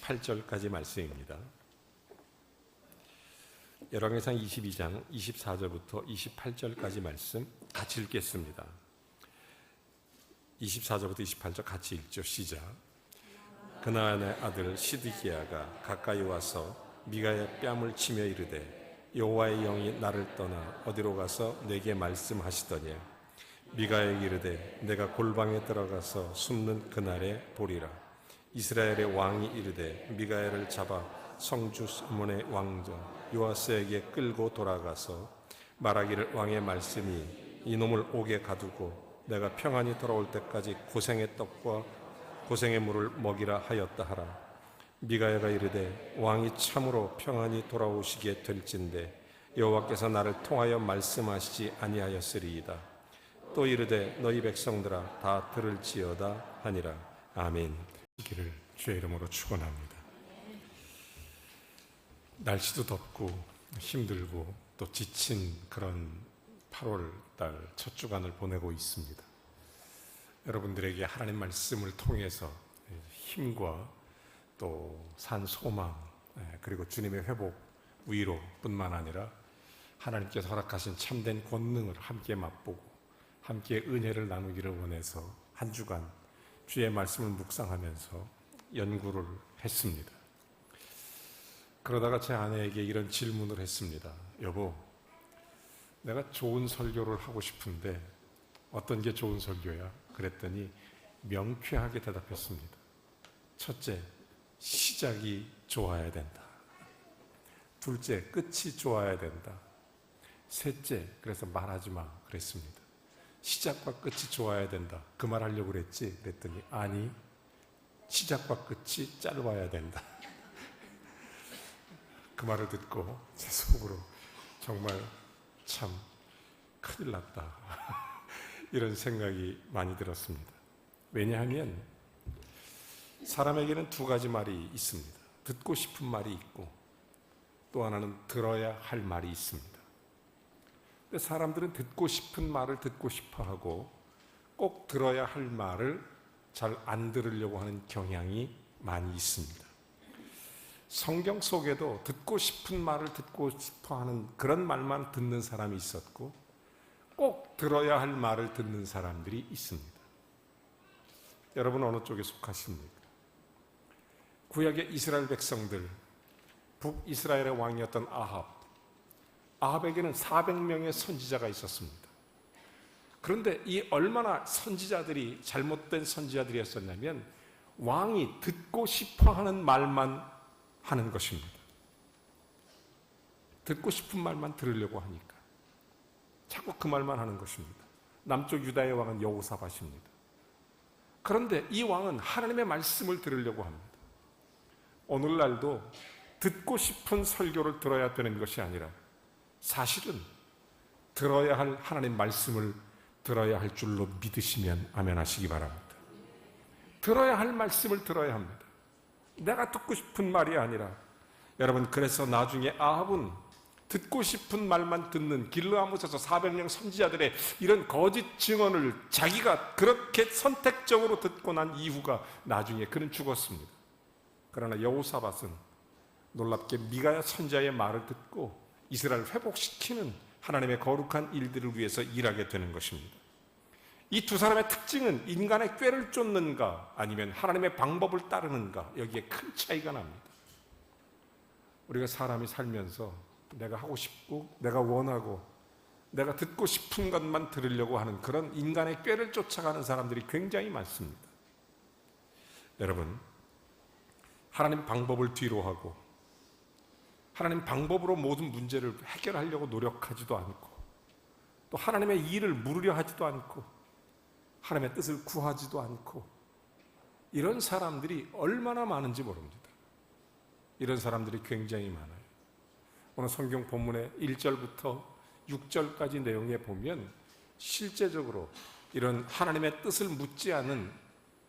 28절까지 말씀입니다. 열왕기상 22장 24절부터 28절까지 말씀 같이 읽겠습니다. 24절부터 28절 같이 읽죠. 시작. 그나안의 아들 시드기야가 가까이 와서 미가의 뺨을 치며 이르되 여호와의 영이 나를 떠나 어디로 가서 내게 말씀하시더냐. 미가에게 이르되 내가 골방에 들어가서 숨는 그날에 보리라. 이스라엘의 왕이 이르되 미가엘을 잡아 성주 소몬의 왕자 요아스에게 끌고 돌아가서 말하기를 왕의 말씀이 이놈을 옥에 가두고 내가 평안히 돌아올 때까지 고생의 떡과 고생의 물을 먹이라 하였다 하라. 미가야가 이르되 왕이 참으로 평안히 돌아오시게 될진데 여호와께서 나를 통하여 말씀하시지 아니하였으리이다. 또 이르되 너희 백성들아 다 들을지어다 하니라. 아멘. 기를 주의 이름으로 축원합니다. 날씨도 덥고 힘들고 또 지친 그런 8월 달 첫 주간을 보내고 있습니다. 여러분들에게 하나님 말씀을 통해서 힘과 또 산 소망 그리고 주님의 회복 위로뿐만 아니라 하나님께서 허락하신 참된 권능을 함께 맛보고 함께 은혜를 나누기를 원해서 한 주간 주의 말씀을 묵상하면서 연구를 했습니다. 그러다가 제 아내에게 이런 질문을 했습니다. 여보, 내가 좋은 설교를 하고 싶은데 어떤 게 좋은 설교야? 그랬더니 명쾌하게 대답했습니다. 첫째, 시작이 좋아야 된다. 둘째, 끝이 좋아야 된다. 셋째, 그래서 말하지 마 그랬습니다. 시작과 끝이 좋아야 된다. 그 말 하려고 그랬지? 그랬더니 아니, 시작과 끝이 짧아야 된다. 그 말을 듣고 제 속으로 정말 참 큰일 났다 이런 생각이 많이 들었습니다. 왜냐하면 사람에게는 두 가지 말이 있습니다. 듣고 싶은 말이 있고 또 하나는 들어야 할 말이 있습니다. 사람들은 듣고 싶은 말을 듣고 싶어하고 꼭 들어야 할 말을 잘 안 들으려고 하는 경향이 많이 있습니다. 성경 속에도 듣고 싶은 말을 듣고 싶어하는 그런 말만 듣는 사람이 있었고 꼭 들어야 할 말을 듣는 사람들이 있습니다. 여러분 어느 쪽에 속하십니까? 구약의 이스라엘 백성들, 북이스라엘의 왕이었던 아합에게는 400명의 선지자가 있었습니다. 그런데 이 얼마나 선지자들이 잘못된 선지자들이었었냐면 왕이 듣고 싶어하는 말만 하는 것입니다. 듣고 싶은 말만 들으려고 하니까 자꾸 그 말만 하는 것입니다. 남쪽 유다의 왕은 여호사밧입니다. 그런데 이 왕은 하나님의 말씀을 들으려고 합니다. 오늘날도 듣고 싶은 설교를 들어야 되는 것이 아니라 사실은 들어야 할 하나님 말씀을 들어야 할 줄로 믿으시면 아멘 하시기 바랍니다. 들어야 할 말씀을 들어야 합니다. 내가 듣고 싶은 말이 아니라. 여러분, 그래서 나중에 아합은 듣고 싶은 말만 듣는 길르아못에서 400명 선지자들의 이런 거짓 증언을 자기가 그렇게 선택적으로 듣고 난 이후가 나중에 그는 죽었습니다. 그러나 여호사밧은 놀랍게 미가야 선지자의 말을 듣고 이스라엘을 회복시키는 하나님의 거룩한 일들을 위해서 일하게 되는 것입니다. 이 두 사람의 특징은 인간의 꾀를 쫓는가 아니면 하나님의 방법을 따르는가, 여기에 큰 차이가 납니다. 우리가 사람이 살면서 내가 하고 싶고 내가 원하고 내가 듣고 싶은 것만 들으려고 하는 그런 인간의 꾀를 쫓아가는 사람들이 굉장히 많습니다. 여러분, 하나님 방법을 뒤로 하고 하나님 방법으로 모든 문제를 해결하려고 노력하지도 않고 또 하나님의 일을 물으려 하지도 않고 하나님의 뜻을 구하지도 않고 이런 사람들이 얼마나 많은지 모릅니다. 이런 사람들이 굉장히 많아요. 오늘 성경 본문의 1절부터 6절까지 내용에 보면 실제적으로 이런 하나님의 뜻을 묻지 않은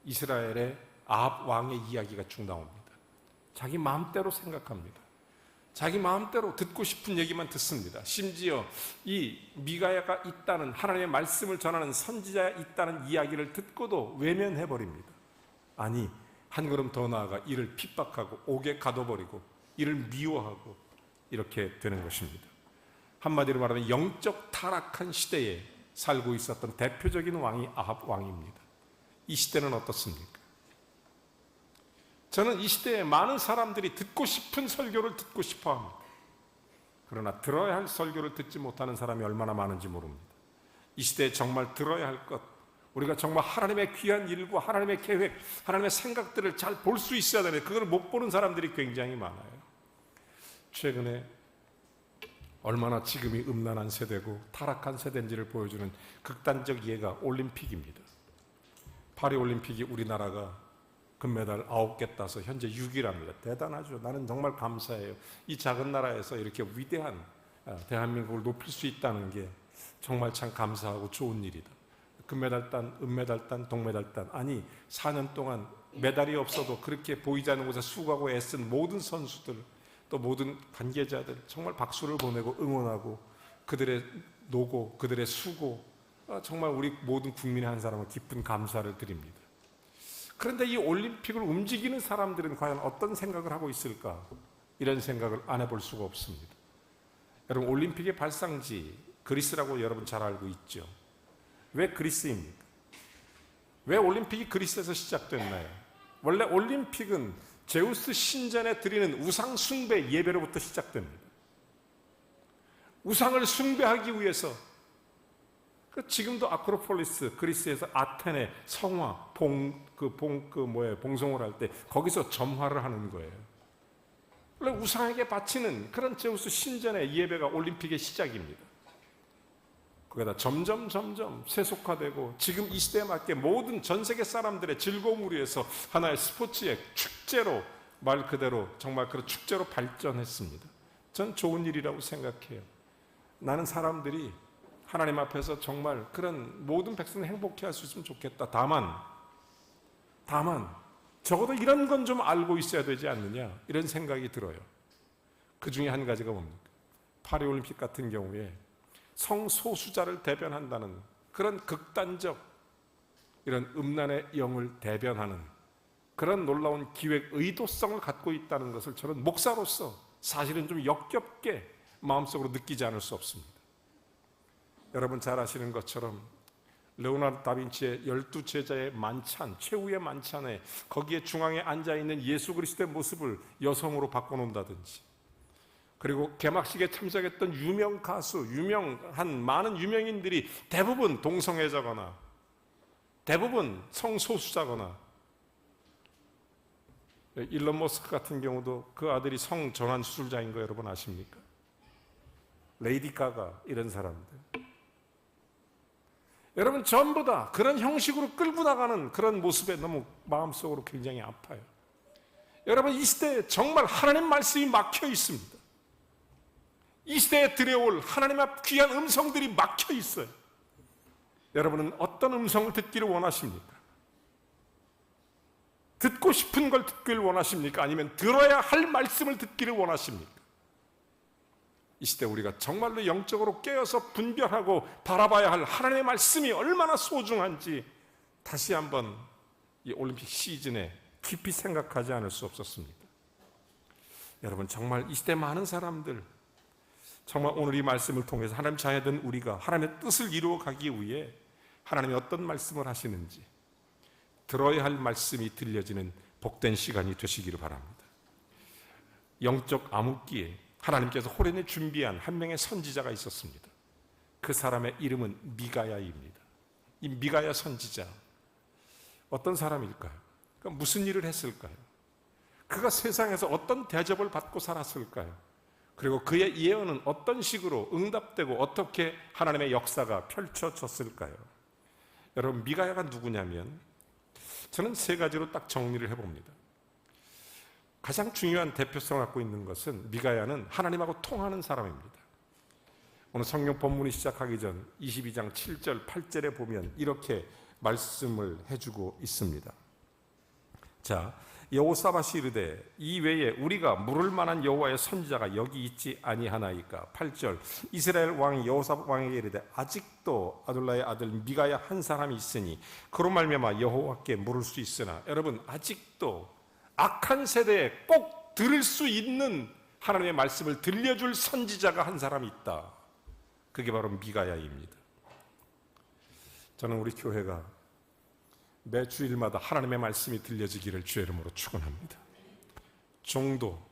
이스라엘의 아합 왕의 이야기가 쭉 나옵니다. 자기 마음대로 생각합니다. 자기 마음대로 듣고 싶은 얘기만 듣습니다. 심지어 이 미가야가 있다는, 하나님의 말씀을 전하는 선지자가 있다는 이야기를 듣고도 외면해버립니다. 아니, 한 걸음 더 나아가 이를 핍박하고 옥에 가둬버리고 이를 미워하고 이렇게 되는 것입니다. 한마디로 말하면 영적 타락한 시대에 살고 있었던 대표적인 왕이 아합 왕입니다. 이 시대는 어떻습니까? 저는 이 시대에 많은 사람들이 듣고 싶은 설교를 듣고 싶어 합니다. 그러나 들어야 할 설교를 듣지 못하는 사람이 얼마나 많은지 모릅니다. 이 시대에 정말 들어야 할 것, 우리가 정말 하나님의 귀한 일과 하나님의 계획, 하나님의 생각들을 잘 볼 수 있어야 되는데 그걸 못 보는 사람들이 굉장히 많아요. 최근에 얼마나 지금이 음란한 세대고 타락한 세대인지를 보여주는 극단적 예가 올림픽입니다. 파리올림픽이 우리나라가 금메달 9개 따서 현재 6위랍니다. 대단하죠. 나는 정말 감사해요. 이 작은 나라에서 이렇게 위대한 대한민국을 높일 수 있다는 게 정말 참 감사하고 좋은 일이다. 금메달 딴, 은메달 딴, 동메달 딴, 아니 4년 동안 메달이 없어도 그렇게 보이지 않는 곳에 수고하고 애쓴 모든 선수들, 또 모든 관계자들 정말 박수를 보내고 응원하고 그들의 노고, 그들의 수고, 정말 우리 모든 국민의 한 사람은 깊은 감사를 드립니다. 그런데 이 올림픽을 움직이는 사람들은 과연 어떤 생각을 하고 있을까? 이런 생각을 안 해볼 수가 없습니다. 여러분, 올림픽의 발상지 그리스라고 여러분 잘 알고 있죠. 왜 그리스입니까? 왜 올림픽이 그리스에서 시작됐나요? 원래 올림픽은 제우스 신전에 드리는 우상 숭배 예배로부터 시작됩니다. 우상을 숭배하기 위해서 지금도 아크로폴리스 그리스에서 아테네 성화 봉송을 할 때 거기서 점화를 하는 거예요. 원래 우상에게 바치는 그런 제우스 신전의 예배가 올림픽의 시작입니다. 거기다 점점 세속화되고 지금 이 시대에 맞게 모든 전 세계 사람들의 즐거움을 위해서 하나의 스포츠의 축제로 말 그대로 정말 그런 축제로 발전했습니다. 전 좋은 일이라고 생각해요. 나는 사람들이 하나님 앞에서 정말 그런 모든 백성을 행복해 할 수 있으면 좋겠다. 다만 적어도 이런 건 좀 알고 있어야 되지 않느냐 이런 생각이 들어요. 그 중에 한 가지가 뭡니까? 파리올림픽 같은 경우에 성소수자를 대변한다는 그런 극단적 이런 음란의 영을 대변하는 그런 놀라운 기획 의도성을 갖고 있다는 것을 저는 목사로서 사실은 좀 역겹게 마음속으로 느끼지 않을 수 없습니다. 여러분 잘 아시는 것처럼 레오나르도 다빈치의 12제자의 만찬, 최후의 만찬에 거기에 중앙에 앉아있는 예수 그리스도의 모습을 여성으로 바꿔놓는다든지, 그리고 개막식에 참석했던 유명 가수, 유명한 많은 유명인들이 대부분 동성애자거나 대부분 성소수자거나, 일론 머스크 같은 경우도 그 아들이 성전환 수술자인 거 여러분 아십니까? 레이디 가가 이런 사람들, 여러분 전부 다 그런 형식으로 끌고 나가는 그런 모습에 너무 마음속으로 굉장히 아파요. 여러분 이 시대에 정말 하나님 말씀이 막혀 있습니다. 이 시대에 들여올 하나님의 귀한 음성들이 막혀 있어요. 여러분은 어떤 음성을 듣기를 원하십니까? 듣고 싶은 걸 듣기를 원하십니까? 아니면 들어야 할 말씀을 듣기를 원하십니까? 이 시대 우리가 정말로 영적으로 깨어서 분별하고 바라봐야 할 하나님의 말씀이 얼마나 소중한지 다시 한번 이 올림픽 시즌에 깊이 생각하지 않을 수 없었습니다. 여러분 정말 이 시대 많은 사람들, 정말 오늘 이 말씀을 통해서 하나님 자녀된 우리가 하나님의 뜻을 이루어 가기 위해 하나님이 어떤 말씀을 하시는지 들어야 할 말씀이 들려지는 복된 시간이 되시기를 바랍니다. 영적 암흑기에 하나님께서 호련히 준비한 한 명의 선지자가 있었습니다. 그 사람의 이름은 미가야입니다. 이 미가야 선지자, 어떤 사람일까요? 그러니까 무슨 일을 했을까요? 그가 세상에서 어떤 대접을 받고 살았을까요? 그리고 그의 예언은 어떤 식으로 응답되고 어떻게 하나님의 역사가 펼쳐졌을까요? 여러분 미가야가 누구냐면 저는 세 가지로 딱 정리를 해봅니다. 가장 중요한 대표성을 갖고 있는 것은 미가야는 하나님하고 통하는 사람입니다. 오늘 성경 본문이 시작하기 전 22장 7절 8절에 보면 이렇게 말씀을 해주고 있습니다. 자, 여호사밧이 이르되 이 외에 우리가 물을 만한 여호와의 선지자가 여기 있지 아니하나이까. 8절 이스라엘 왕 여호사밧 왕에게 이르되 아직도 아둘라의 아들 미가야 한 사람이 있으니 그로 말미암아 여호와께 물을 수 있으나. 여러분, 아직도 악한 세대에 꼭 들을 수 있는 하나님의 말씀을 들려줄 선지자가 한 사람이 있다. 그게 바로 미가야입니다. 저는 우리 교회가 매 주일마다 하나님의 말씀이 들려지기를 주의 이름으로 축원합니다. 종도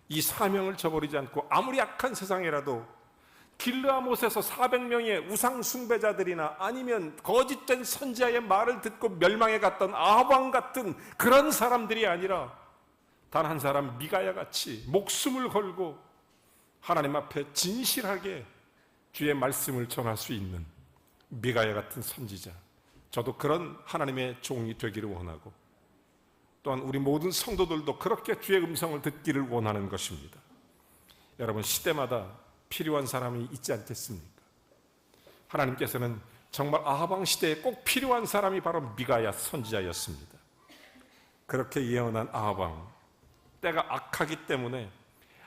이 사명을 저버리지 않고 아무리 악한 세상이라도 길르아못에서 400명의 우상 숭배자들이나 아니면 거짓된 선지자의 말을 듣고 멸망해 갔던 아합 왕 같은 그런 사람들이 아니라 단 한 사람 미가야 같이 목숨을 걸고 하나님 앞에 진실하게 주의 말씀을 전할 수 있는 미가야 같은 선지자, 저도 그런 하나님의 종이 되기를 원하고 또한 우리 모든 성도들도 그렇게 주의 음성을 듣기를 원하는 것입니다. 여러분, 시대마다 필요한 사람이 있지 않겠습니까? 하나님께서는 정말 아합 왕 시대에 꼭 필요한 사람이 바로 미가야 선지자였습니다. 그렇게 예언한 아합 왕, 때가 악하기 때문에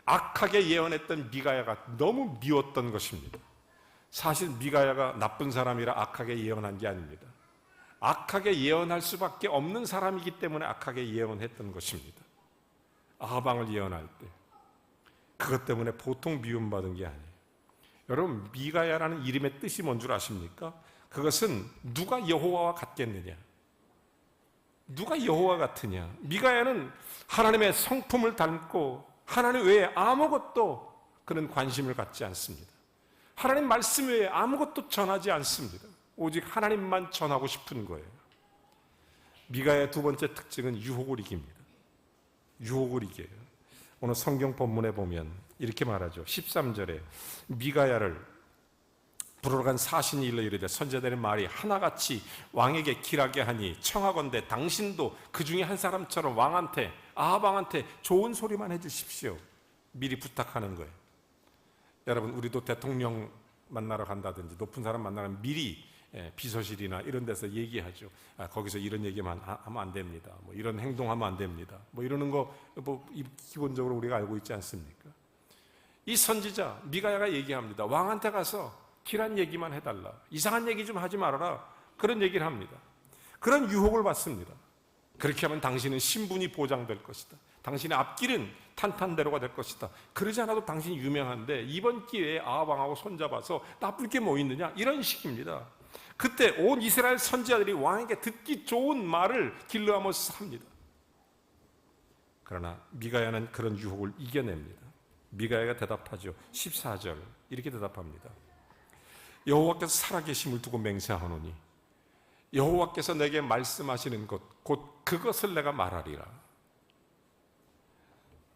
악하게 예언했던 미가야가 너무 미웠던 것입니다. 사실 미가야가 나쁜 사람이라 악하게 예언한 게 아닙니다. 악하게 예언할 수밖에 없는 사람이기 때문에 악하게 예언했던 것입니다. 아합 왕을 예언할 때 그것 때문에 보통 미움받은 게 아니에요. 여러분, 미가야라는 이름의 뜻이 뭔 줄 아십니까? 그것은 누가 여호와와 같겠느냐, 누가 여호와 같으냐. 미가야는 하나님의 성품을 닮고 하나님 외에 아무것도 그는 관심을 갖지 않습니다. 하나님 말씀 외에 아무것도 전하지 않습니다. 오직 하나님만 전하고 싶은 거예요. 미가야의 두 번째 특징은 유혹을 이깁니다. 유혹을 이겨요. 오늘 성경 본문에 보면 이렇게 말하죠. 13절에 미가야를 부르러 간 사신이 일러 이르되 선지자들의 말이 하나같이 왕에게 길하게 하니 청하건대 당신도 그 중에 한 사람처럼 왕한테, 아합 왕한테 좋은 소리만 해주십시오. 미리 부탁하는 거예요. 여러분, 우리도 대통령 만나러 간다든지 높은 사람 만나면 미리 비서실이나 이런 데서 얘기하죠. 거기서 이런 얘기만 하면 안 됩니다. 뭐 이런 행동하면 안 됩니다. 뭐 이러는 거 뭐 기본적으로 우리가 알고 있지 않습니까? 이 선지자 미가야가 얘기합니다. 왕한테 가서 길한 얘기만 해달라. 이상한 얘기 좀 하지 말아라. 그런 얘기를 합니다. 그런 유혹을 받습니다. 그렇게 하면 당신은 신분이 보장될 것이다. 당신의 앞길은 탄탄대로가 될 것이다. 그러지 않아도 당신이 유명한데 이번 기회에 아합 왕하고 손잡아서 나쁠 게 뭐 있느냐, 이런 식입니다. 그때 온 이스라엘 선지자들이 왕에게 듣기 좋은 말을 길르아못에서 합니다. 그러나 미가야는 그런 유혹을 이겨냅니다. 미가야가 대답하죠. 14절 이렇게 대답합니다. 여호와께서 살아계심을 두고 맹세하노니 여호와께서 내게 말씀하시는 것 곧 그것을 내가 말하리라.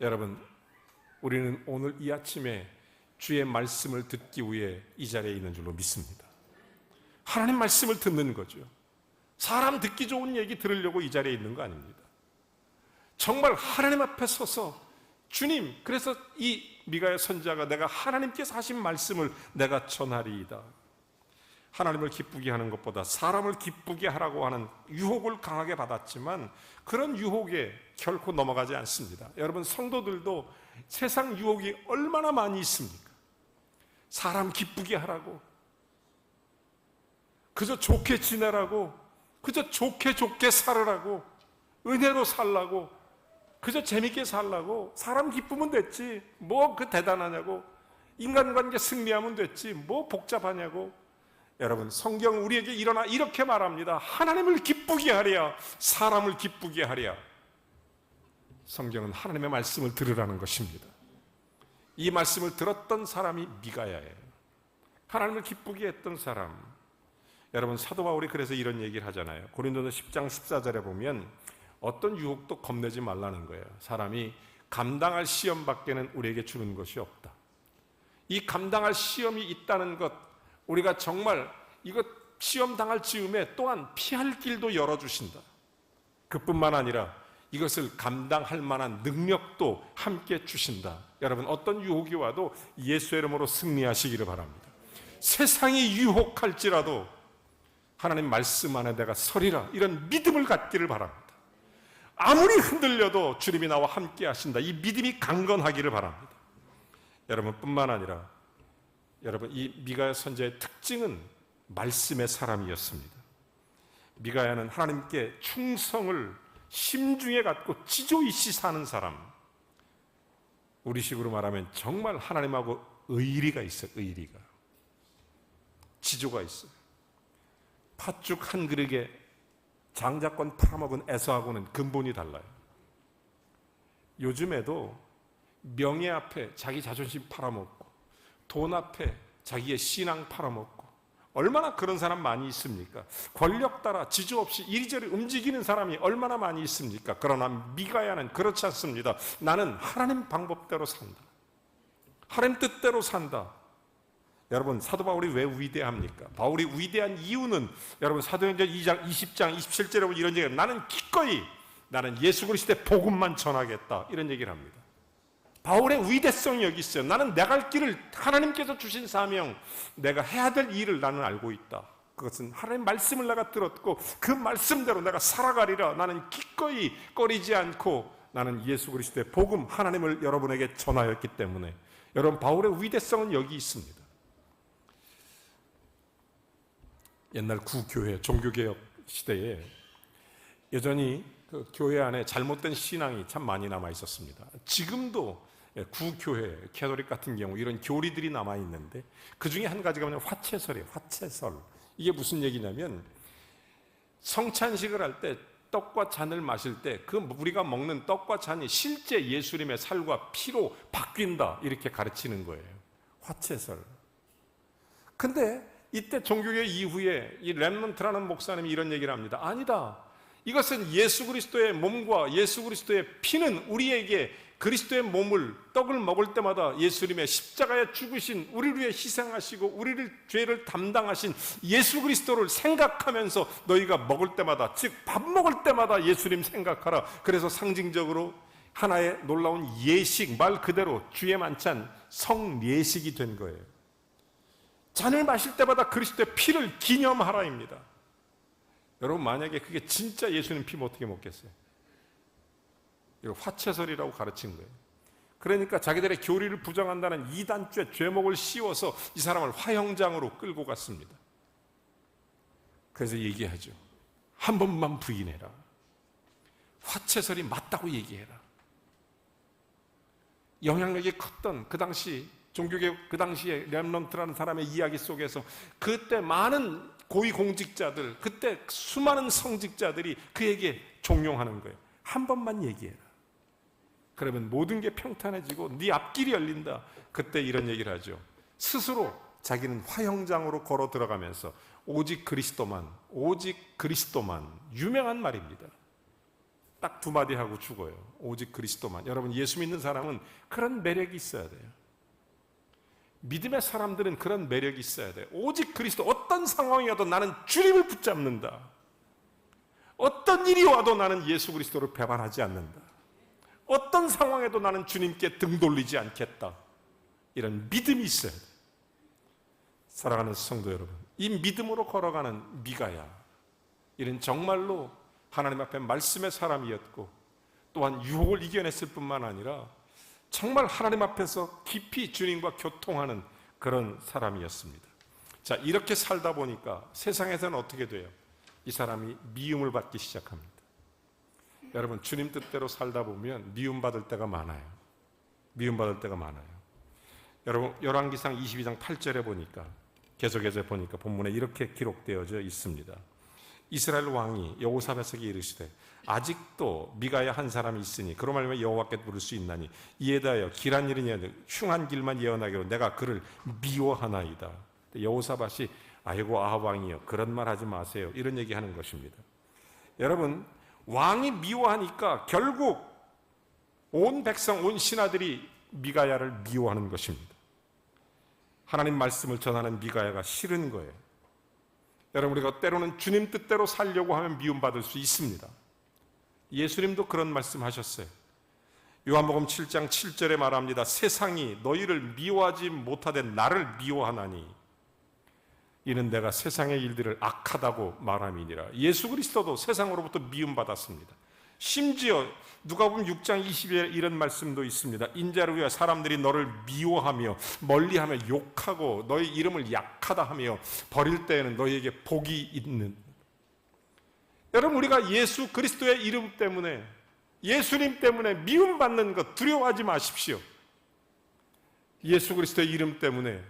여러분, 우리는 오늘 이 아침에 주의 말씀을 듣기 위해 이 자리에 있는 줄로 믿습니다. 하나님 말씀을 듣는 거죠. 사람 듣기 좋은 얘기 들으려고 이 자리에 있는 거 아닙니다. 정말 하나님 앞에 서서 주님, 그래서 이 미가야 선지자가 내가 하나님께서 하신 말씀을 내가 전하리이다. 하나님을 기쁘게 하는 것보다 사람을 기쁘게 하라고 하는 유혹을 강하게 받았지만 그런 유혹에 결코 넘어가지 않습니다. 여러분, 성도들도 세상 유혹이 얼마나 많이 있습니까? 사람 기쁘게 하라고, 그저 좋게 지내라고, 그저 좋게 살으라고, 은혜로 살라고, 그저 재밌게 살라고, 사람 기쁘면 됐지 뭐 그 대단하냐고, 인간관계 승리하면 됐지 뭐 복잡하냐고. 여러분, 성경 우리에게 이렇게 말합니다. 하나님을 기쁘게 하랴, 사람을 기쁘게 하랴. 성경은 하나님의 말씀을 들으라는 것입니다. 이 말씀을 들었던 사람이 미가야예요. 하나님을 기쁘게 했던 사람. 여러분, 사도 바울이 그래서 이런 얘기를 하잖아요. 고린도서 10장 14절에 보면 어떤 유혹도 겁내지 말라는 거예요. 사람이 감당할 시험밖에는 우리에게 주는 것이 없다. 이 감당할 시험이 있다는 것, 우리가 정말 이거 시험 당할 즈음에 또한 피할 길도 열어주신다. 그뿐만 아니라 이것을 감당할 만한 능력도 함께 주신다. 여러분, 어떤 유혹이 와도 예수의 이름으로 승리하시기를 바랍니다. 세상이 유혹할지라도 하나님 말씀 안에 내가 서리라, 이런 믿음을 갖기를 바랍니다. 아무리 흔들려도 주님이 나와 함께 하신다. 이 믿음이 강건하기를 바랍니다. 여러분 뿐만 아니라 여러분 이 미가야 선지자의 특징은 말씀의 사람이었습니다. 미가야는 하나님께 충성을 심중에 갖고 지조이시 사는 사람. 우리식으로 말하면 정말 하나님하고 의리가 있어요. 의리가. 지조가 있어요. 팥죽 한 그릇에 장자권 팔아먹은 에서하고는 근본이 달라요. 요즘에도 명예 앞에 자기 자존심 팔아먹고 돈 앞에 자기의 신앙 팔아먹고 얼마나 그런 사람 많이 있습니까? 권력 따라 지조 없이 이리저리 움직이는 사람이 얼마나 많이 있습니까? 그러나 미가야는 그렇지 않습니다. 나는 하나님 방법대로 산다. 하나님 뜻대로 산다. 여러분 사도 바울이 왜 위대합니까? 바울이 위대한 이유는 여러분 사도행전 2장 20장 27절에 보면 이런 얘기를 나는 기꺼이 나는 예수 그리스도의 복음만 전하겠다 이런 얘기를 합니다. 바울의 위대성이 여기 있어요. 나는 내가 갈 길을 하나님께서 주신 사명 내가 해야 될 일을 나는 알고 있다. 그것은 하나님의 말씀을 내가 들었고 그 말씀대로 내가 살아가리라. 나는 기꺼이 꺼리지 않고 나는 예수 그리스도의 복음 하나님을 여러분에게 전하였기 때문에 여러분 바울의 위대성은 여기 있습니다. 옛날 구교회 종교개혁 시대에 여전히 그 교회 안에 잘못된 신앙이 참 많이 남아 있었습니다. 지금도 구교회, 캐톨릭 같은 경우 이런 교리들이 남아 있는데 그 중에 한 가지가 뭐냐면 화채설이에요. 화채설. 이게 무슨 얘기냐면 성찬식을 할 때 떡과 잔을 마실 때 그 우리가 먹는 떡과 잔이 실제 예수님의 살과 피로 바뀐다 이렇게 가르치는 거예요. 화채설. 근데 이때 종교개혁 이후에 이 렘넌트라는 목사님이 이런 얘기를 합니다. 아니다. 이것은 예수 그리스도의 몸과 예수 그리스도의 피는 우리에게 그리스도의 몸을 떡을 먹을 때마다 예수님의 십자가에 죽으신 우리를 위해 희생하시고 우리를 죄를 담당하신 예수 그리스도를 생각하면서 너희가 먹을 때마다 즉 밥 먹을 때마다 예수님 생각하라. 그래서 상징적으로 하나의 놀라운 예식 말 그대로 주의 만찬 성예식이 된 거예요. 잔을 마실 때마다 그리스도의 피를 기념하라입니다. 여러분 만약에 그게 진짜 예수님 피면 어떻게 먹겠어요? 이거 화채설이라고 가르친 거예요. 그러니까 자기들의 교리를 부정한다는 이단죄 죄목을 씌워서 이 사람을 화형장으로 끌고 갔습니다. 그래서 얘기하죠. 한 번만 부인해라. 화채설이 맞다고 얘기해라. 영향력이 컸던 그 당시 종교개혁 그 당시에 렘넌트라는 사람의 이야기 속에서 그때 많은 고위공직자들 그때 수많은 성직자들이 그에게 종용하는 거예요. 한 번만 얘기해라. 그러면 모든 게 평탄해지고 네 앞길이 열린다. 그때 이런 얘기를 하죠. 스스로 자기는 화형장으로 걸어 들어가면서 오직 그리스도만 유명한 말입니다. 딱 두 마디 하고 죽어요. 오직 그리스도만. 여러분 예수 믿는 사람은 그런 매력이 있어야 돼요. 믿음의 사람들은 그런 매력이 있어야 돼요. 오직 그리스도. 어떤 상황이어도 나는 주님을 붙잡는다. 어떤 일이 와도 나는 예수 그리스도를 배반하지 않는다. 어떤 상황에도 나는 주님께 등 돌리지 않겠다. 이런 믿음이 있어야 돼요. 사랑하는 성도 여러분, 이 믿음으로 걸어가는 미가야, 이는 정말로 하나님 앞에 말씀의 사람이었고 또한 유혹을 이겨냈을 뿐만 아니라 정말 하나님 앞에서 깊이 주님과 교통하는 그런 사람이었습니다. 자, 이렇게 살다 보니까 세상에서는 어떻게 돼요? 이 사람이 미움을 받기 시작합니다. 여러분, 주님 뜻대로 살다 보면 미움받을 때가 많아요. 미움받을 때가 많아요. 여러분, 열왕기상 22장 8절에 보니까 계속해서 보니까 본문에 이렇게 기록되어져 있습니다. 이스라엘 왕이 여호사밧에게 이르시되 아직도 미가야 한 사람이 있으니 그로 말미암아 여호와께 부를 수 있나니 이에 대하여 길한 일이냐 흉한 길만 예언하기로 내가 그를 미워하나이다. 여호사밧이 아이고 아합 왕이여 그런 말 하지 마세요. 이런 얘기하는 것입니다. 여러분, 왕이 미워하니까 결국 온 백성 온 신하들이 미가야를 미워하는 것입니다. 하나님 말씀을 전하는 미가야가 싫은 거예요. 여러분, 우리가 때로는 주님 뜻대로 살려고 하면 미움받을 수 있습니다. 예수님도 그런 말씀하셨어요. 요한복음 7장 7절에 말합니다. 세상이 너희를 미워하지 못하되 나를 미워하나니 이는 내가 세상의 일들을 악하다고 말함이니라. 예수 그리스도도 세상으로부터 미움받았습니다. 심지어 누가복음 6장 20에 이런 말씀도 있습니다. 인자를 위하여 사람들이 너를 미워하며 멀리하며 욕하고 너희 이름을 약하다 하며 버릴 때에는 너희에게 복이 있는. 여러분, 우리가 예수 그리스도의 이름 때문에, 예수님 때문에 미움받는 것 두려워하지 마십시오. 예수 그리스도의 이름 때문에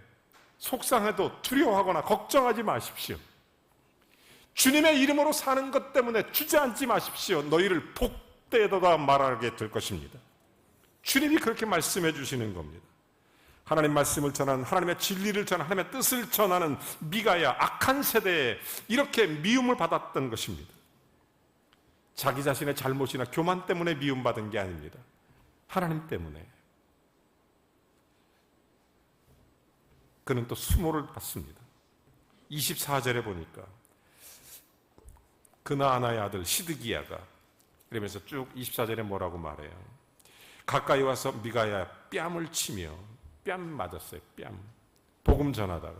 속상해도 두려워하거나 걱정하지 마십시오. 주님의 이름으로 사는 것 때문에 주저앉지 마십시오. 너희를 복되다 말하게 될 것입니다. 주님이 그렇게 말씀해 주시는 겁니다. 하나님 말씀을 전하는, 하나님의 진리를 전하는, 하나님의 뜻을 전하는 미가야, 악한 세대에 이렇게 미움을 받았던 것입니다. 자기 자신의 잘못이나 교만 때문에 미움받은 게 아닙니다. 하나님 때문에. 그는 또 수모를 받습니다. 24절에 보니까 그나아나의 아들 시드기야가, 그러면서 쭉 24절에 뭐라고 말해요? 가까이 와서 미가야 뺨을 치며, 뺨 맞았어요. 뺨. 복음 전하다가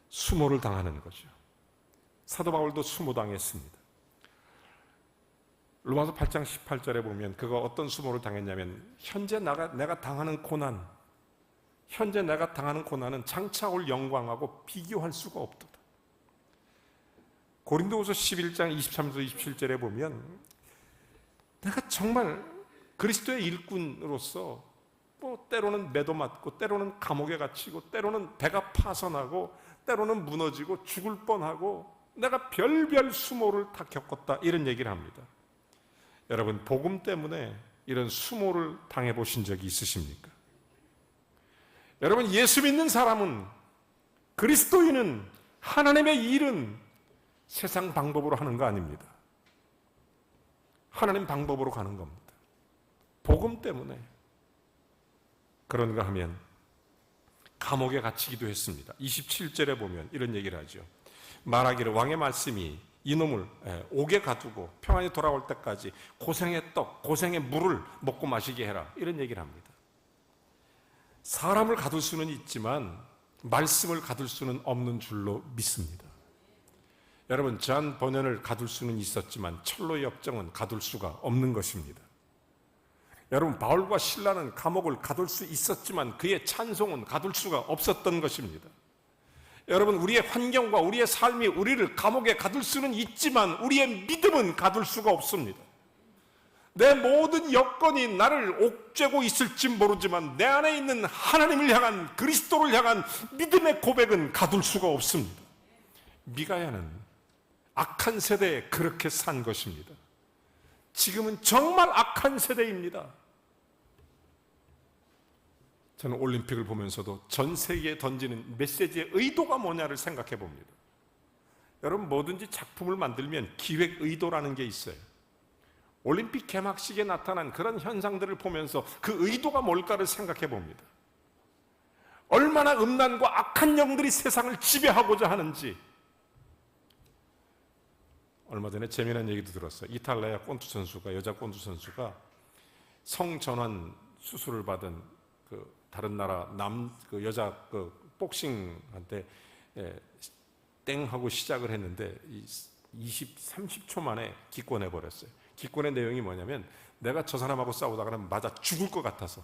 수모를 당하는 거죠. 사도 바울도 수모당했습니다. 로마서 8장 18절에 보면 그가 어떤 수모를 당했냐면, 현재 내가 당하는 고난, 현재 내가 당하는 고난은 장차 올 영광하고 비교할 수가 없도다. 고린도후서 11장 23절 27절에 보면 내가 정말 그리스도의 일꾼으로서 때로는 매도 맞고, 때로는 감옥에 갇히고, 때로는 배가 파선하고, 때로는 무너지고 죽을 뻔하고, 내가 별별 수모를 다 겪었다, 이런 얘기를 합니다. 여러분, 복음 때문에 이런 수모를 당해보신 적이 있으십니까? 여러분, 예수 믿는 사람은, 그리스도인은, 하나님의 일은 세상 방법으로 하는 거 아닙니다. 하나님 방법으로 가는 겁니다. 복음 때문에. 그런가 하면 감옥에 갇히기도 했습니다. 27절에 보면 이런 얘기를 하죠. 말하기를 왕의 말씀이 이놈을 옥에 가두고 평안히 돌아올 때까지 고생의 떡, 고생의 물을 먹고 마시게 해라, 이런 얘기를 합니다. 사람을 가둘 수는 있지만 말씀을 가둘 수는 없는 줄로 믿습니다. 여러분, 전 번연을 가둘 수는 있었지만 철로의 역정은 가둘 수가 없는 것입니다. 여러분, 바울과 실라는 감옥을 가둘 수 있었지만 그의 찬송은 가둘 수가 없었던 것입니다. 여러분, 우리의 환경과 우리의 삶이 우리를 감옥에 가둘 수는 있지만 우리의 믿음은 가둘 수가 없습니다. 내 모든 여건이 나를 옥죄고 있을지 모르지만 내 안에 있는 하나님을 향한, 그리스도를 향한 믿음의 고백은 가둘 수가 없습니다. 미가야는 악한 세대에 그렇게 산 것입니다. 지금은 정말 악한 세대입니다. 저는 올림픽을 보면서도 전 세계에 던지는 메시지의 의도가 뭐냐를 생각해 봅니다. 여러분, 뭐든지 작품을 만들면 기획 의도라는 게 있어요. 올림픽 개막식에 나타난 그런 현상들을 보면서 그 의도가 뭘까를 생각해 봅니다. 얼마나 음란과 악한 영들이 세상을 지배하고자 하는지. 얼마 전에 재미난 얘기도 들었어요. 이탈리아 권투 선수가, 여자 권투 선수가 성전환 수술을 받은 다른 나라 여자 복싱한테 땡 하고 시작을 했는데 30초 만에 기권해 버렸어요. 기권의 내용이 뭐냐면, 내가 저 사람하고 싸우다가는 맞아 죽을 것 같아서.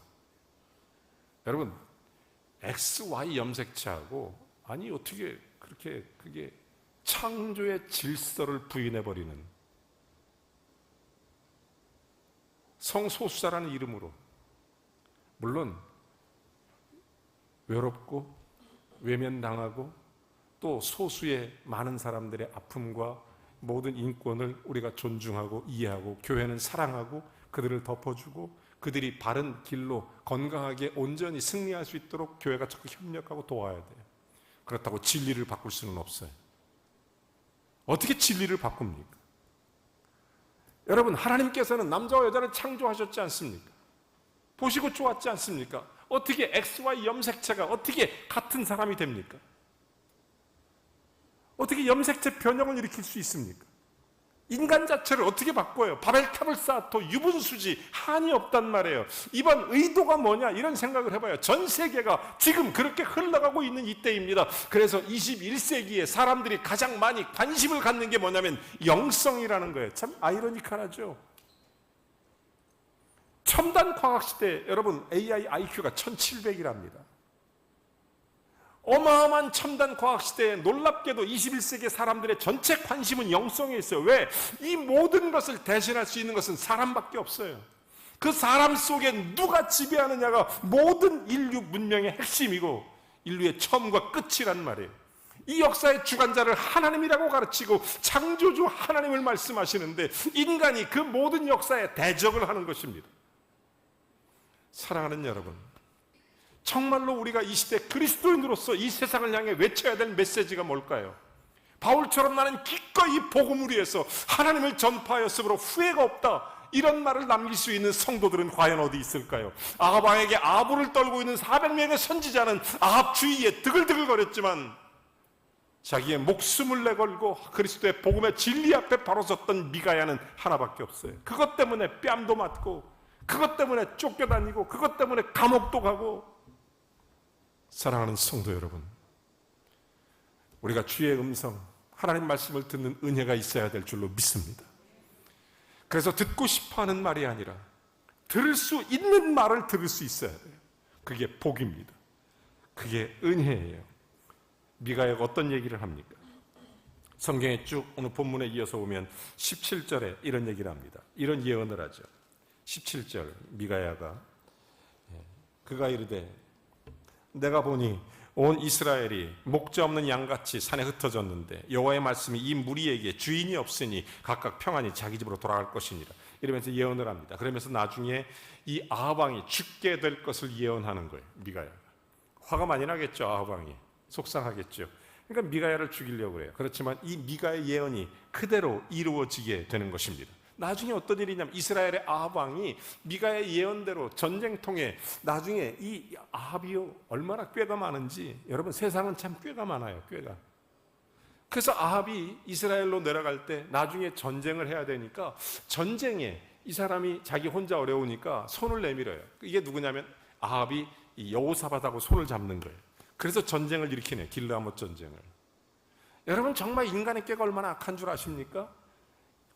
여러분, XY 염색체하고, 아니 어떻게 그렇게 그게 창조의 질서를 부인해 버리는, 성소수자라는 이름으로, 물론 외롭고 외면당하고 또 소수의 많은 사람들의 아픔과 모든 인권을 우리가 존중하고 이해하고, 교회는 사랑하고 그들을 덮어주고 그들이 바른 길로 건강하게 온전히 승리할 수 있도록 교회가 적극 협력하고 도와야 돼요. 그렇다고 진리를 바꿀 수는 없어요. 어떻게 진리를 바꿉니까? 여러분, 하나님께서는 남자와 여자를 창조하셨지 않습니까? 보시고 좋았지 않습니까? 어떻게 XY 염색체가 어떻게 같은 사람이 됩니까? 어떻게 염색체 변형을 일으킬 수 있습니까? 인간 자체를 어떻게 바꿔요? 바벨탑을 쌓아도 유분수지 한이 없단 말이에요. 이번 의도가 뭐냐 이런 생각을 해봐요. 전 세계가 지금 그렇게 흘러가고 있는 이때입니다. 그래서 21세기에 사람들이 가장 많이 관심을 갖는 게 뭐냐면 영성이라는 거예요. 참 아이러니컬하죠. 첨단 과학 시대에 여러분 AI IQ가 1700이랍니다. 어마어마한 첨단 과학 시대에 놀랍게도 21세기 사람들의 전체 관심은 영성에 있어요. 왜? 이 모든 것을 대신할 수 있는 것은 사람밖에 없어요. 그 사람 속에 누가 지배하느냐가 모든 인류 문명의 핵심이고 인류의 처음과 끝이란 말이에요. 이 역사의 주관자를 하나님이라고 가르치고 창조주 하나님을 말씀하시는데 인간이 그 모든 역사에 대적을 하는 것입니다. 사랑하는 여러분, 정말로 우리가 이 시대 그리스도인으로서 이 세상을 향해 외쳐야 될 메시지가 뭘까요? 바울처럼 나는 기꺼이 복음을 위해서 하나님을 전파하였으므로 후회가 없다, 이런 말을 남길 수 있는 성도들은 과연 어디 있을까요? 아합 왕에게 아부를 떨고 있는 400명의 선지자는 아합 주위에 드글드글거렸지만 자기의 목숨을 내걸고 그리스도의 복음의 진리 앞에 바로 섰던 미가야는 하나밖에 없어요. 그것 때문에 뺨도 맞고, 그것 때문에 쫓겨다니고, 그것 때문에 감옥도 가고. 사랑하는 성도 여러분, 우리가 주의 음성, 하나님 말씀을 듣는 은혜가 있어야 될 줄로 믿습니다. 그래서 듣고 싶어하는 말이 아니라 들을 수 있는 말을 들을 수 있어야 돼요. 그게 복입니다. 그게 은혜예요. 미가야가 어떤 얘기를 합니까? 성경에 쭉 오늘 본문에 이어서 오면 17절에 이런 얘기를 합니다. 이런 예언을 하죠. 17절 미가야가 그가 이르되 내가 보니 온 이스라엘이 목자 없는 양같이 산에 흩어졌는데 여호와의 말씀이 이 무리에게 주인이 없으니 각각 평안히 자기 집으로 돌아갈 것이니라, 이러면서 예언을 합니다. 그러면서 나중에 이 아합 왕이 죽게 될 것을 예언하는 거예요. 미가야가 화가 많이 나겠죠. 아합 왕이 속상하겠죠. 그러니까 미가야를 죽이려고 해요. 그렇지만 이 미가의 예언이 그대로 이루어지게 되는 것입니다. 나중에 어떤 일이냐면 이스라엘의 아합 왕이 미가의 예언대로 전쟁통에 나중에 이 아합이요 얼마나 꾀가 많은지, 여러분 세상은 참 꾀가 많아요. 꾀가. 그래서 아합이 이스라엘로 내려갈 때 나중에 전쟁을 해야 되니까 전쟁에 이 사람이 자기 혼자 어려우니까 손을 내밀어요. 이게 누구냐면 아합이 이 여호사밧하고 손을 잡는 거예요. 그래서 전쟁을 일으키네요. 길르아못 전쟁을. 여러분 정말 인간의 꾀가 얼마나 악한 줄 아십니까?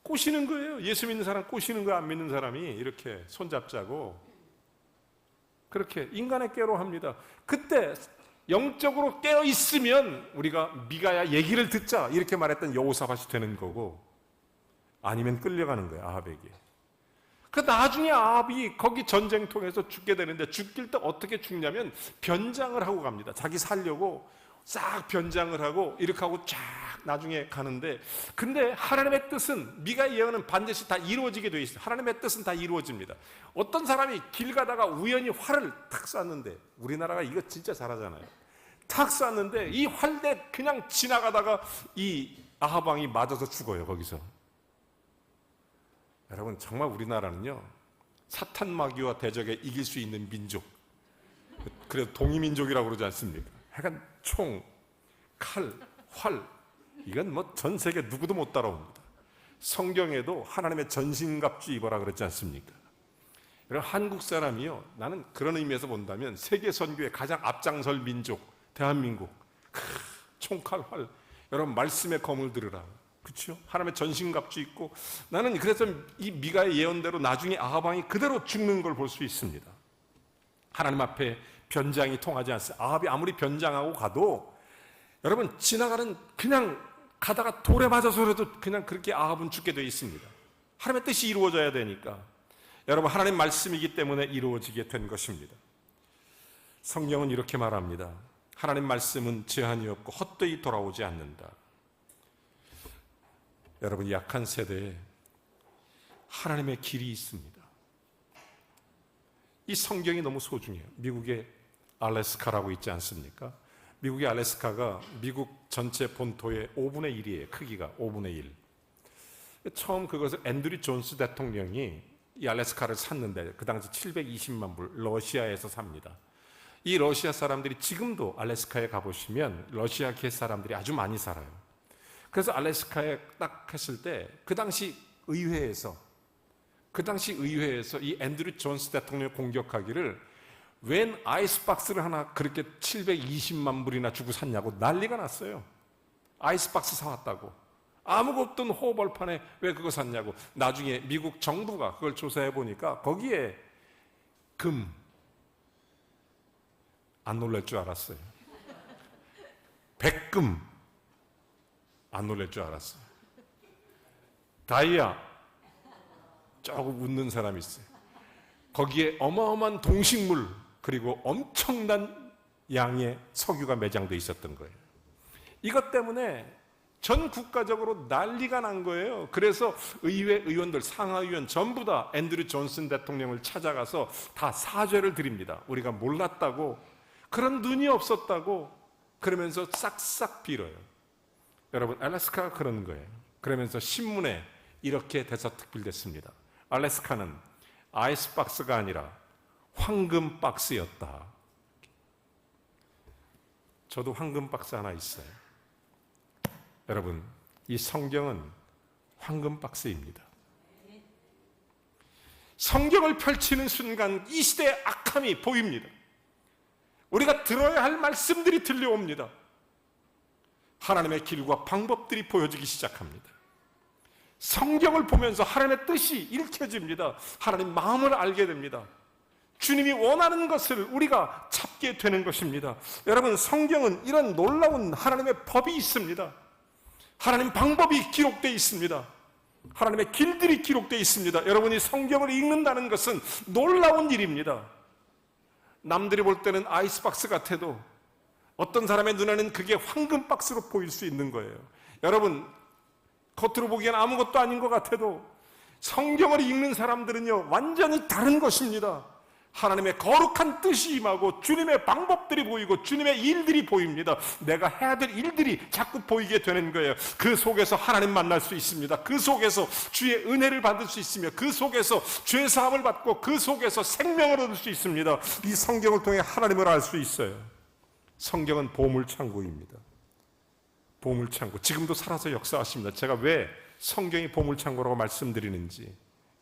꼬시는 거예요. 예수 믿는 사람 꼬시는 거, 안 믿는 사람이 이렇게 손잡자고 그렇게 인간의 꾀로 합니다. 그때 영적으로 깨어 있으면 우리가 미가야 얘기를 듣자 이렇게 말했던 여호사밧이 되는 거고, 아니면 끌려가는 거예요. 아합에게. 그 나중에 아합이 거기 전쟁통에서 죽게 되는데 죽길 때 어떻게 죽냐면 변장을 하고 갑니다. 자기 살려고 싹 변장을 하고 이렇게 하고 쫙 나중에 가는데, 근데 하나님의 뜻은, 미가의 예언은 반드시 다 이루어지게 되어 있어요. 하나님의 뜻은 다 이루어집니다. 어떤 사람이 길 가다가 우연히 활을 탁 쐈는데, 우리나라가 이거 진짜 잘하잖아요. 탁 쐈는데 이 활대 그냥 지나가다가 이 아합 왕이 맞아서 죽어요. 거기서. 여러분 정말 우리나라는요 사탄 마귀와 대적에 이길 수 있는 민족, 그래서 동이민족이라고 그러지 않습니까? 하여간 총, 칼, 활, 이건 뭐 전 세계 누구도 못 따라옵니다. 성경에도 하나님의 전신갑주 입어라 그랬지 않습니까? 여러분 한국 사람이요, 나는 그런 의미에서 본다면 세계 선교의 가장 앞장설 민족, 대한민국. 총칼, 활, 여러분 말씀의 검을 들으라. 그렇죠? 하나님의 전신갑주 입고, 나는 그래서 이 미가의 예언대로 나중에 아합 왕이 그대로 죽는 걸 볼 수 있습니다. 하나님 앞에 변장이 통하지 않습니다. 아합이 아무리 변장하고 가도 여러분 지나가는, 그냥 가다가 돌에 맞아서라도 그냥 그렇게 아합은 죽게 되어 있습니다. 하나님의 뜻이 이루어져야 되니까. 여러분 하나님 말씀이기 때문에 이루어지게 된 것입니다. 성경은 이렇게 말합니다. 하나님 말씀은 제한이 없고 헛되이 돌아오지 않는다. 여러분 약한 세대에 하나님의 길이 있습니다. 이 성경이 너무 소중해요. 미국의 알래스카라고 있지 않습니까? 미국의 알래스카가 미국 전체 본토의 5분의 1이에요. 크기가 5분의 1. 처음 그것을 앤드류 존스 대통령이 이 알래스카를 샀는데 그 당시 720만 불, 러시아에서 삽니다. 이 러시아 사람들이 지금도 알래스카에 가보시면 러시아계 사람들이 아주 많이 살아요. 그래서 알래스카에 딱 했을 때 그 당시 의회에서 이 앤드류 존스 대통령을 공격하기를 웬 아이스박스를 하나 그렇게 720만 불이나 주고 샀냐고 난리가 났어요. 아이스박스 사왔다고. 아무것도 없던 호벌판에 왜 그거 샀냐고. 나중에 미국 정부가 그걸 조사해 보니까 거기에 금, 안 놀랄 줄 알았어요. 백금, 안 놀랄 줄 알았어요. 다이아, 조금 웃는 사람이 있어요. 거기에 어마어마한 동식물, 그리고 엄청난 양의 석유가 매장되어 있었던 거예요. 이것 때문에 전 국가적으로 난리가 난 거예요. 그래서 의회 의원들, 상하의원 전부 다 앤드류 존슨 대통령을 찾아가서 다 사죄를 드립니다. 우리가 몰랐다고, 그런 눈이 없었다고, 그러면서 싹싹 빌어요. 여러분, 알래스카가 그런 거예요. 그러면서 신문에 이렇게 대서특필됐습니다. 알래스카는 아이스박스가 아니라 황금박스였다. 저도 황금박스 하나 있어요. 여러분, 이 성경은 황금박스입니다. 성경을 펼치는 순간 이 시대의 악함이 보입니다. 우리가 들어야 할 말씀들이 들려옵니다. 하나님의 길과 방법들이 보여지기 시작합니다. 성경을 보면서 하나님의 뜻이 읽혀집니다. 하나님 마음을 알게 됩니다. 주님이 원하는 것을 우리가 찾게 되는 것입니다. 여러분, 성경은 이런 놀라운 하나님의 법이 있습니다. 하나님 방법이 기록되어 있습니다. 하나님의 길들이 기록되어 있습니다. 여러분이 성경을 읽는다는 것은 놀라운 일입니다. 남들이 볼 때는 아이스박스 같아도 어떤 사람의 눈에는 그게 황금박스로 보일 수 있는 거예요. 여러분, 겉으로 보기에는 아무것도 아닌 것 같아도 성경을 읽는 사람들은요, 완전히 다른 것입니다. 하나님의 거룩한 뜻이 임하고 주님의 방법들이 보이고 주님의 일들이 보입니다. 내가 해야 될 일들이 자꾸 보이게 되는 거예요. 그 속에서 하나님 만날 수 있습니다. 그 속에서 주의 은혜를 받을 수 있으며 그 속에서 죄 사함을 받고 그 속에서 생명을 얻을 수 있습니다. 이 성경을 통해 하나님을 알 수 있어요. 성경은 보물창고입니다. 보물창고. 지금도 살아서 역사하십니다. 제가 왜 성경이 보물창고라고 말씀드리는지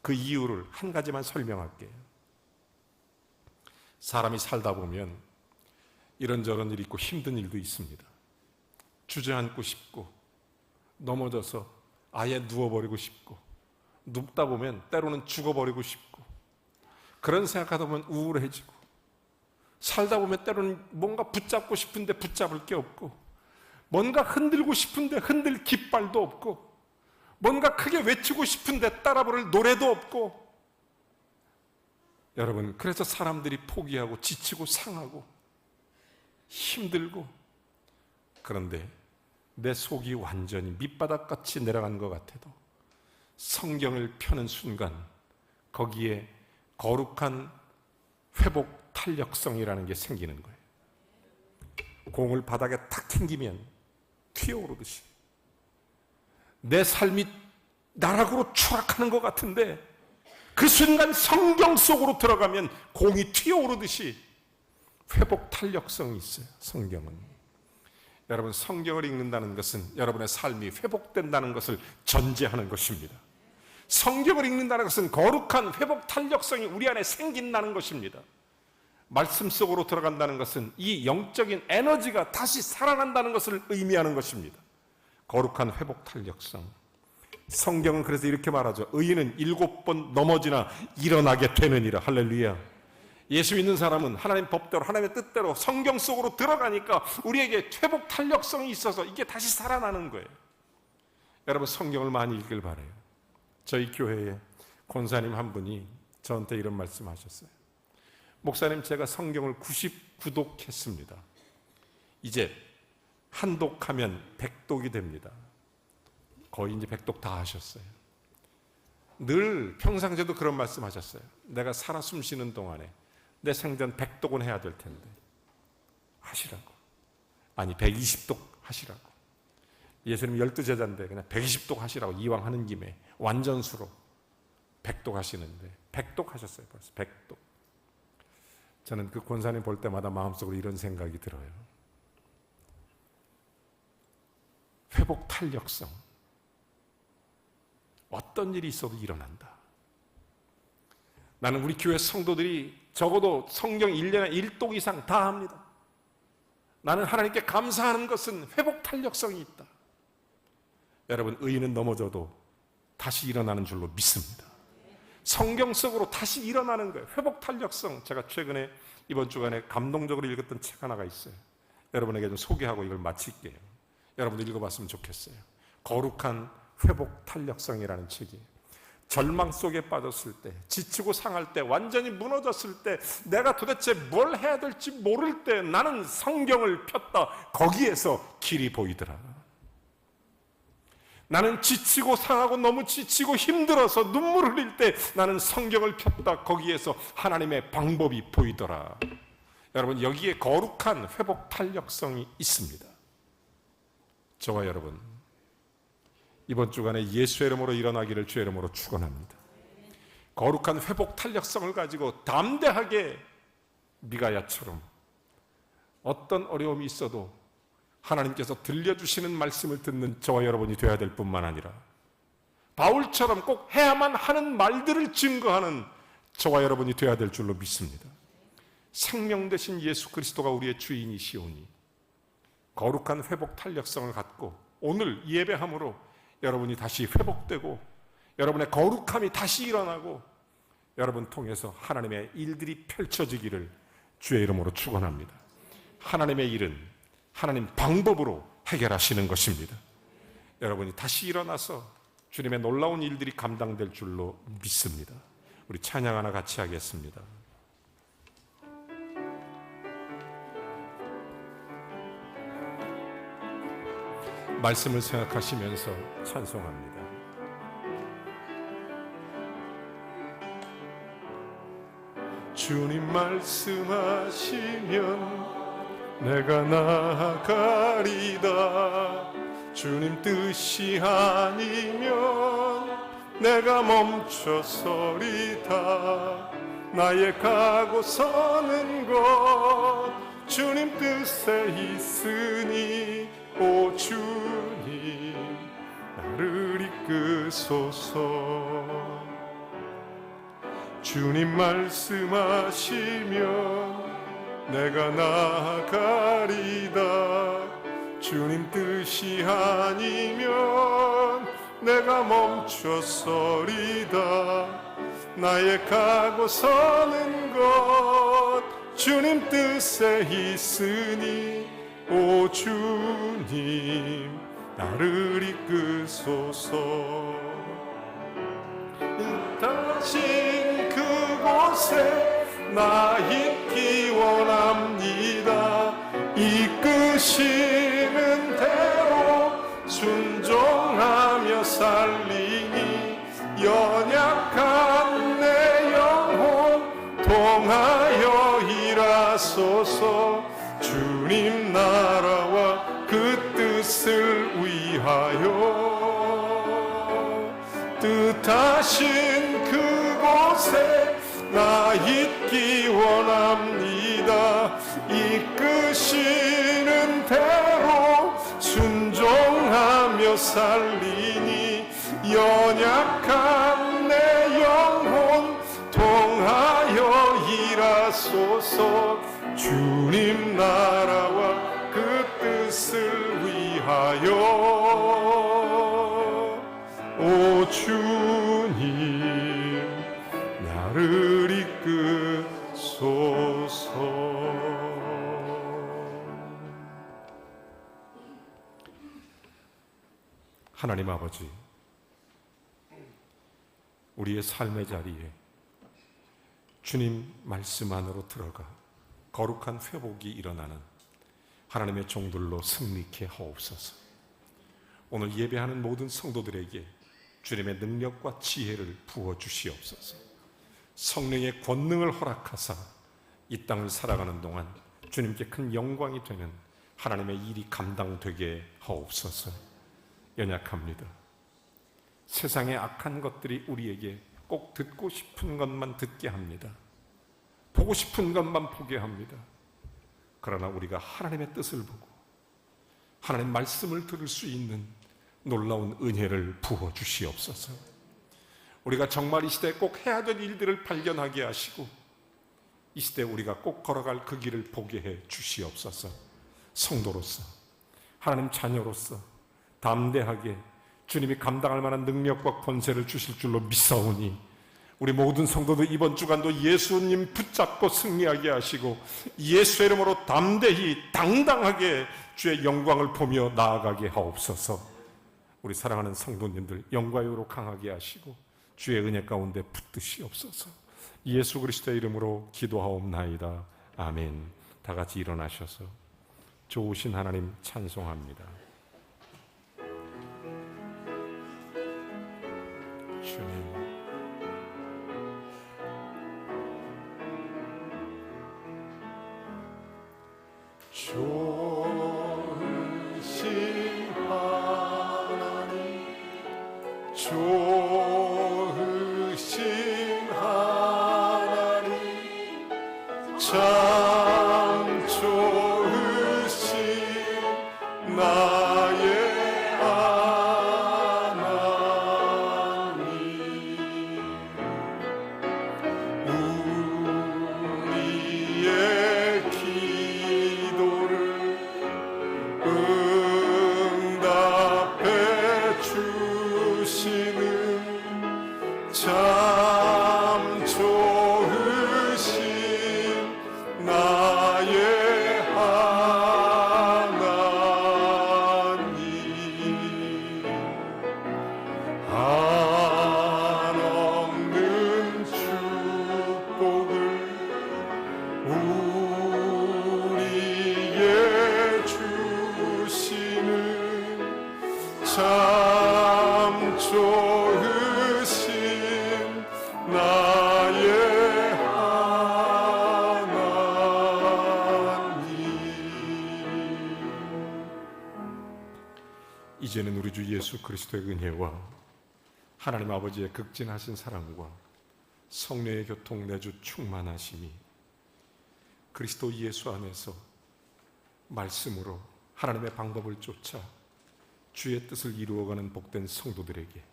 그 이유를 한 가지만 설명할게요. 사람이 살다 보면 이런저런 일이 있고 힘든 일도 있습니다. 주저앉고 싶고 넘어져서 아예 누워버리고 싶고 눕다 보면 때로는 죽어버리고 싶고 그런 생각하다 보면 우울해지고 살다 보면 때로는 뭔가 붙잡고 싶은데 붙잡을 게 없고 뭔가 흔들고 싶은데 흔들 깃발도 없고 뭔가 크게 외치고 싶은데 따라 부를 노래도 없고 여러분, 그래서 사람들이 포기하고 지치고 상하고 힘들고 그런데 내 속이 완전히 밑바닥같이 내려간 것 같아도 성경을 펴는 순간 거기에 거룩한 회복 탄력성이라는 게 생기는 거예요. 공을 바닥에 탁 튕기면 튀어오르듯이 내 삶이 나락으로 추락하는 것 같은데 그 순간 성경 속으로 들어가면 공이 튀어오르듯이 회복 탄력성이 있어요. 성경은. 여러분, 성경을 읽는다는 것은 여러분의 삶이 회복된다는 것을 전제하는 것입니다. 성경을 읽는다는 것은 거룩한 회복 탄력성이 우리 안에 생긴다는 것입니다. 말씀 속으로 들어간다는 것은 이 영적인 에너지가 다시 살아난다는 것을 의미하는 것입니다. 거룩한 회복 탄력성. 성경은 그래서 이렇게 말하죠. 의인은 7번 넘어지나 일어나게 되느니라. 할렐루야. 예수 믿는 사람은 하나님 법대로 하나님의 뜻대로 성경 속으로 들어가니까 우리에게 회복 탄력성이 있어서 이게 다시 살아나는 거예요. 여러분, 성경을 많이 읽길 바라요. 저희 교회에 권사님 한 분이 저한테 이런 말씀하셨어요. 목사님, 제가 성경을 99독 했습니다. 이제 한 독하면 100독이 됩니다. 거의 이제 100독 다 하셨어요. 늘 평상시에도 그런 말씀 하셨어요. 내가 살아 숨 쉬는 동안에 내 생전 100독은 해야 될 텐데 하시라고. 아니 120독 하시라고. 예수님 12제자인데 그냥 120독 하시라고. 이왕 하는 김에 완전수로 100독 하시는데 100독 하셨어요. 벌써 100독. 저는 그 권사님 볼 때마다 마음속으로 이런 생각이 들어요. 회복 탄력성. 어떤 일이 있어도 일어난다. 나는 우리 교회 성도들이 적어도 성경 1년에 1독 이상 다 합니다. 나는 하나님께 감사하는 것은 회복 탄력성이 있다. 여러분, 의인은 넘어져도 다시 일어나는 줄로 믿습니다. 성경 속으로 다시 일어나는 거예요. 회복 탄력성. 제가 최근에 이번 주간에 감동적으로 읽었던 책 하나가 있어요. 여러분에게 좀 소개하고 이걸 마칠게요. 여러분도 읽어봤으면 좋겠어요. 거룩한 회복 탄력성이라는 책이에요. 절망 속에 빠졌을 때, 지치고 상할 때, 완전히 무너졌을 때, 내가 도대체 뭘 해야 될지 모를 때 나는 성경을 폈다. 거기에서 길이 보이더라. 나는 지치고 상하고 너무 지치고 힘들어서 눈물을 흘릴 때 나는 성경을 폈다. 거기에서 하나님의 방법이 보이더라. 여러분, 여기에 거룩한 회복 탄력성이 있습니다. 저와 여러분, 이번 주간에 예수의 이름으로 일어나기를 주의 이름으로 축원합니다. 거룩한 회복 탄력성을 가지고 담대하게 미가야처럼 어떤 어려움이 있어도 하나님께서 들려주시는 말씀을 듣는 저와 여러분이 되어야 될 뿐만 아니라 바울처럼 꼭 해야만 하는 말들을 증거하는 저와 여러분이 되어야 될 줄로 믿습니다. 생명 되신 예수 그리스도가 우리의 주인이시오니 거룩한 회복 탄력성을 갖고 오늘 예배함으로 여러분이 다시 회복되고 여러분의 거룩함이 다시 일어나고 여러분 통해서 하나님의 일들이 펼쳐지기를 주의 이름으로 축원합니다. 하나님의 일은 하나님 방법으로 해결하시는 것입니다. 여러분이 다시 일어나서 주님의 놀라운 일들이 감당될 줄로 믿습니다. 우리 찬양 하나 같이 하겠습니다. 말씀을 생각하시면서 찬송합니다. 주님 말씀하시면 내가 나아가리다. 주님 뜻이 아니면 내가 멈춰서리다. 나의 가고 서는 것 주님 뜻에 있으니 오 주님 나를 이끄소서. 주님 말씀하시면 내가 나아가리다. 주님 뜻이 아니면 내가 멈춰서리다. 나의 가고 서는 것 주님 뜻에 있으니 오 주님 나를 이끄소서. 뜻하신 그곳에 나 있기 원합니다. 이끄시는 대로 순종하며 살리니 연약한 내 영혼 통하여 일하소서. 주님 나라와 그 뜻을 위하여 뜻하신 그곳에 나 있기 원합니다. 이끄시는 대로 순종하며 살리니 연약한 내 영혼 통하여 일하소서. 주님 나라와 그 뜻을 위하여 오 주님 나를 이끄소서. 하나님 아버지, 우리의 삶의 자리에 주님 말씀 안으로 들어가 거룩한 회복이 일어나는 하나님의 종들로 승리케 하옵소서. 오늘 예배하는 모든 성도들에게 주님의 능력과 지혜를 부어주시옵소서. 성령의 권능을 허락하사 이 땅을 살아가는 동안 주님께 큰 영광이 되는 하나님의 일이 감당되게 하옵소서. 연약합니다. 세상의 악한 것들이 우리에게 꼭 듣고 싶은 것만 듣게 합니다. 보고 싶은 것만 보게 합니다. 그러나 우리가 하나님의 뜻을 보고 하나님 말씀을 들을 수 있는 놀라운 은혜를 부어 주시옵소서. 우리가 정말 이 시대에 꼭 해야 될 일들을 발견하게 하시고 이 시대에 우리가 꼭 걸어갈 그 길을 보게 해 주시옵소서. 성도로서, 하나님 자녀로서 담대하게 주님이 감당할 만한 능력과 권세를 주실 줄로 믿사오니 우리 모든 성도들 이번 주간도 예수님 붙잡고 승리하게 하시고 예수의 이름으로 담대히 당당하게 주의 영광을 보며 나아가게 하옵소서. 우리 사랑하는 성도님들 영광으로 강하게 하시고 주의 은혜 가운데 붙드시옵소서. 예수 그리스도의 이름으로 기도하옵나이다. 아멘. 다 같이 일어나셔서 좋으신 하나님 찬송합니다. 주님, 좋으신 하나님, 좋으신 하나님, 참 좋으신 나의 참 좋으신 나의 하나님, 한없는 축복을 우리에게 주시는 참 좋으신 나의 하나님. 이제는 우리 주 예수 그리스도의 은혜와 하나님 아버지의 극진하신 사랑과 성령의 교통 내주 충만하심이 그리스도 예수 안에서 말씀으로 하나님의 방법을 쫓아 주의 뜻을 이루어가는 복된 성도들에게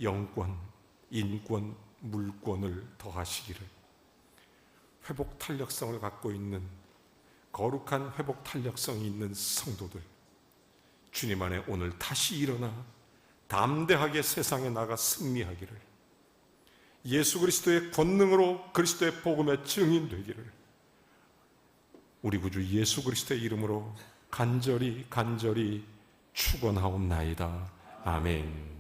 영권, 인권, 물권을 더하시기를, 회복 탄력성을 갖고 있는 거룩한 회복 탄력성이 있는 성도들 주님 안에 오늘 다시 일어나 담대하게 세상에 나가 승리하기를, 예수 그리스도의 권능으로 그리스도의 복음의 증인되기를 우리 구주 예수 그리스도의 이름으로 간절히 축원하옵나이다. 아멘.